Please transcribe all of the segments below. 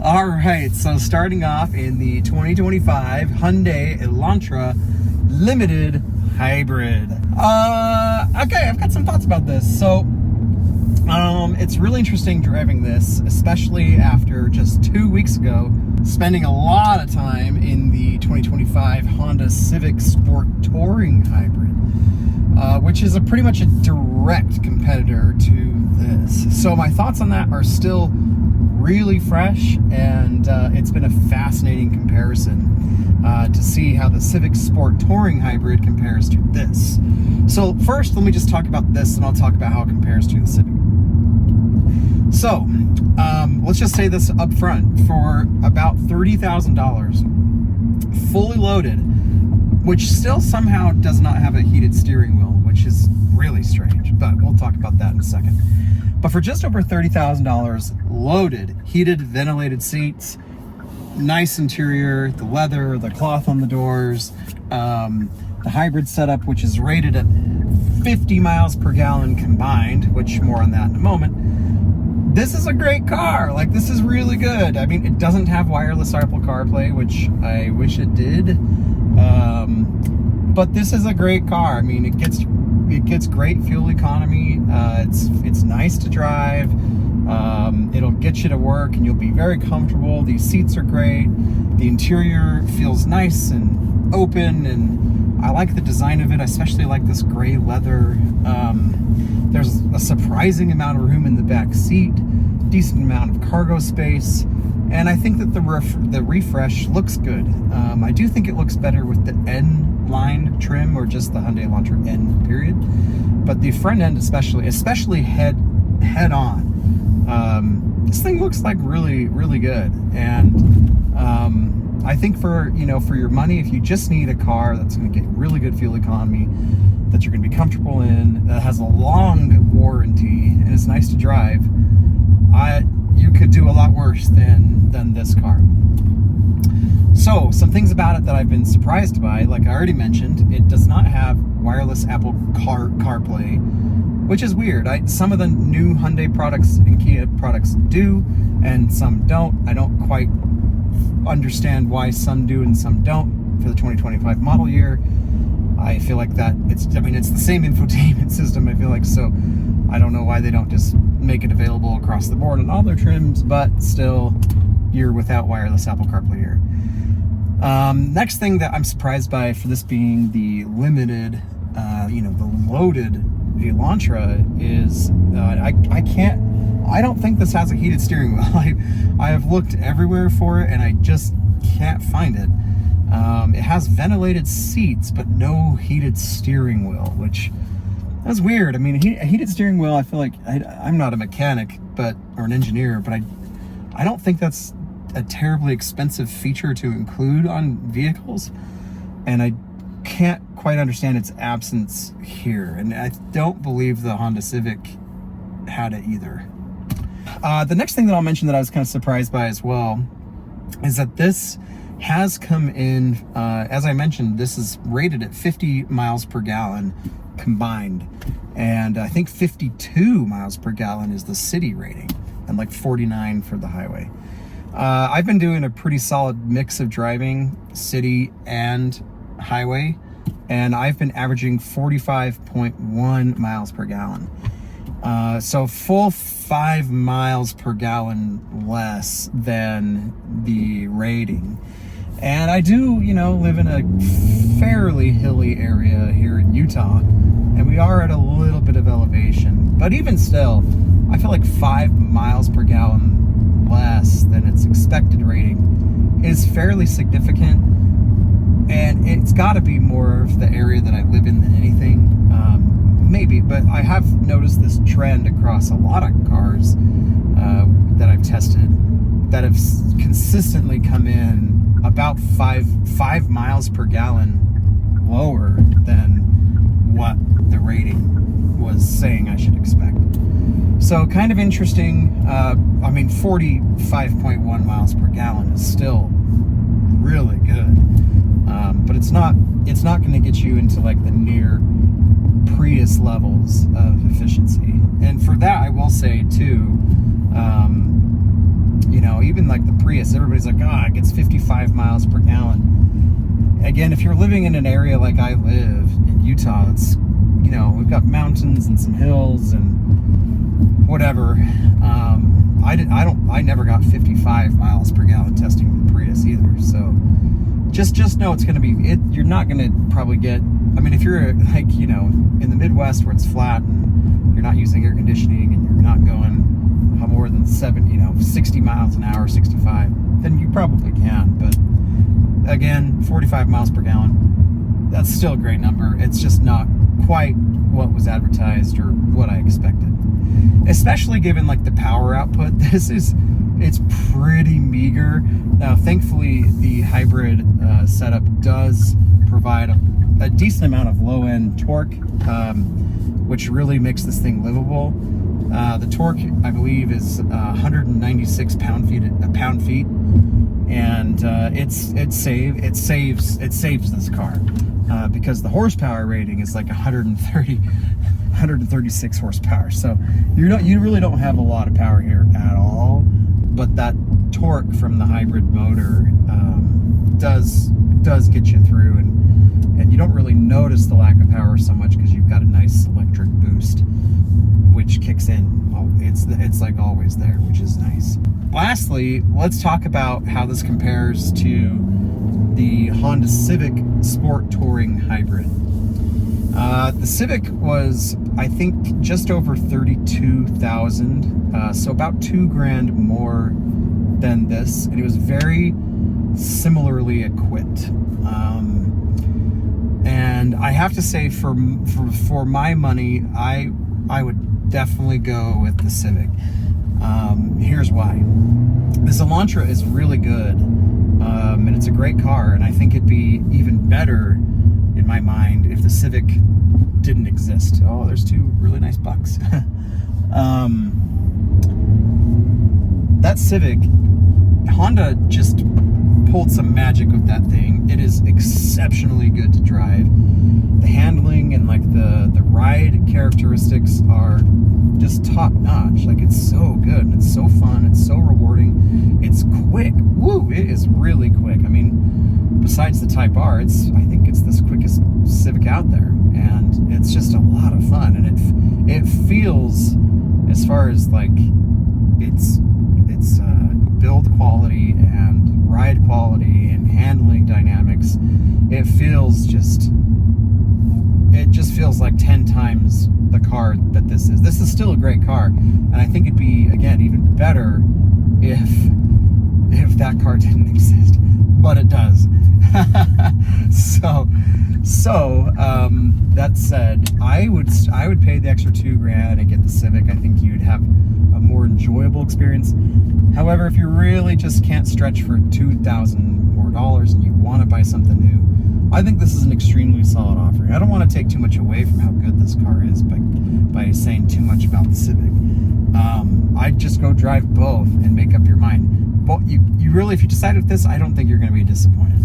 All right, so starting off in the 2025 Hyundai Elantra Limited Hybrid. Okay, I've got some thoughts about this. So, it's really interesting driving this, especially after just 2 weeks ago spending a lot of time in the 2025 Honda Civic Sport Touring Hybrid, which is pretty much a direct competitor to this. So my thoughts on that are still really fresh, and it's been a fascinating comparison to see how the Civic Sport Touring Hybrid compares to this. So first, let me just talk about this, and I'll talk about how it compares to the Civic. So let's just say this up front: for about $30,000, fully loaded, which still somehow does not have a heated steering wheel, which is really strange, but we'll talk about that in a second. But for just over $30,000, loaded, heated, ventilated seats, nice interior, the leather, the cloth on the doors, the hybrid setup, which is rated at 50 miles per gallon combined, which more on that in a moment. This is a great car. Like, this is really good. I mean, it doesn't have wireless Apple CarPlay, which I wish it did. But this is a great car. I mean, it gets great fuel economy. It's nice to drive. It'll get you to work and you'll be very comfortable. These seats are great. The interior feels nice and open, and I like the design of it. I especially like this gray leather. There's a surprising amount of room in the back seat, decent amount of cargo space, and I think that the refresh looks good. I do think it looks better with the N-line trim, or just the Hyundai Elantra N period. But the front end, especially head on, this thing looks like really, really good. And I think for your money, if you just need a car that's going to get really good fuel economy, that you're going to be comfortable in, that has a long warranty, and is nice to drive, you could do a lot worse than this car. So, some things about it that I've been surprised by, like I already mentioned, it does not have wireless Apple CarPlay, which is weird. Some of the new Hyundai products and Kia products do, and some don't. I don't quite understand why some do and some don't for the 2025 model year. I feel like that it's the same infotainment system, I feel like, so I don't know why they don't just make it available across the board on all their trims, but still, you're without wireless Apple CarPlay here. Next thing that I'm surprised by for this being the limited, the loaded Elantra is, I don't think this has a heated steering wheel. I have looked everywhere for it and I just can't find it. It has ventilated seats, but no heated steering wheel, which is weird. I mean, a heated steering wheel, I feel like, I'm not a mechanic, or an engineer, but I don't think that's a terribly expensive feature to include on vehicles, and I can't quite understand its absence here, and I don't believe the Honda Civic had it either. The next thing that I'll mention that I was kind of surprised by as well is that this has come in, as I mentioned, this is rated at 50 miles per gallon combined, and I think 52 miles per gallon is the city rating, and like 49 for the highway. I've been doing a pretty solid mix of driving city and highway, and I've been averaging 45.1 miles per gallon. So full 5 miles per gallon less than the rating. And I do, live in a fairly hilly area here in Utah, and we are at a little bit of elevation. But even still, I feel like 5 miles per gallon less than its expected rating is fairly significant, and it's got to be more of the area that I live in than anything. Maybe, but I have noticed this trend across a lot of cars that I've tested that have consistently come in about 5 miles per gallon lower than what the rating was saying I should expect. So kind of interesting. 45.1 miles per gallon is still really good, but it's not going to get you into like the near Prius levels of efficiency. And for that, I will say too, You know, even like the Prius, everybody's like, oh, it gets 55 miles per gallon. Again, if you're living in an area like I live in Utah, it's, you know, we've got mountains and some hills and whatever. I never got 55 miles per gallon testing the Prius either. So just know it's going to be, you're not going to probably get, I mean, if you're like, you know, in the Midwest where it's flat and you're not using air conditioning and you're not going more than 60 miles an hour, 65, then you probably can. But again, 45 miles per gallon, that's still a great number. It's just not quite what was advertised or what I expected, especially given like the power output. It's pretty meager. Now, thankfully, the hybrid setup does provide a decent amount of low-end torque, which really makes this thing livable. The torque, I believe, is 196 pound-feet, and it saves this car because the horsepower rating is like 136 horsepower. So you really don't have a lot of power here at all. But that torque from the hybrid motor does get you through, and you don't really notice the lack of power so much because you've got a nice electric boost, which kicks in. It's like always there, which is nice. Lastly, let's talk about how this compares to the Honda Civic Sport Touring Hybrid. The Civic was, I think, just over 32,000, so about $2,000 more than this, and it was very similarly equipped. And I have to say, for my money, I would definitely go with the Civic. Here's why. This Elantra is really good, and it's a great car, and I think it'd be even better in my mind if the Civic didn't exist. Oh, there's two really nice bucks. That Civic, Honda just pulled some magic with that thing. It is exceptionally good to drive. The handling and like the ride characteristics are just top notch. Like, it's so good and it's so fun, it's so rewarding, it's quick. Woo, it is really quick. I mean, besides the Type R, I think it's the quickest Civic out there, and it's just a lot of fun. And it feels, as far as like its build quality and ride quality and handling dynamics, it just feels like 10 times the car that this is. This is still a great car, and I think it'd be, again, even better if that car didn't exist, but it does. So that said, I would pay the extra $2,000 and get the Civic. I think you'd have a more enjoyable experience. However, if you really just can't stretch for $2,000 more and you want to buy something new, I think this is an extremely solid offering. I don't want to take too much away from how good this car is by saying too much about the Civic. I'd just go drive both and make up your mind. But you really, if you decide with this, I don't think you're going to be disappointed.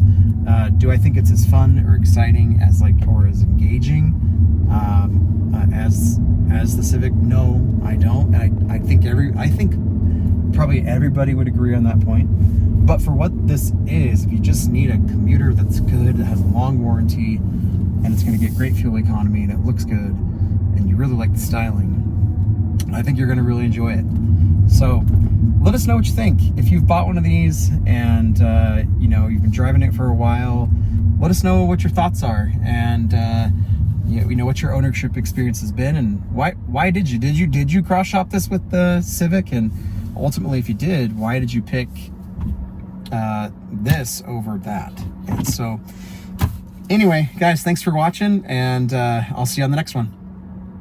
Do I think it's as fun or exciting or as engaging as the Civic? No, I don't. I think probably everybody would agree on that point. But for what this is, if you just need a commuter that's good, that has a long warranty, and it's going to get great fuel economy, and it looks good, and you really like the styling, I think you're going to really enjoy it. So let us know what you think. If you've bought one of these and you've been driving it for a while, let us know what your thoughts are, and what your ownership experience has been, and why did you cross shop this with the Civic, and ultimately, if you did, why did you pick this over that? And so anyway, guys, thanks for watching, and I'll see you on the next one.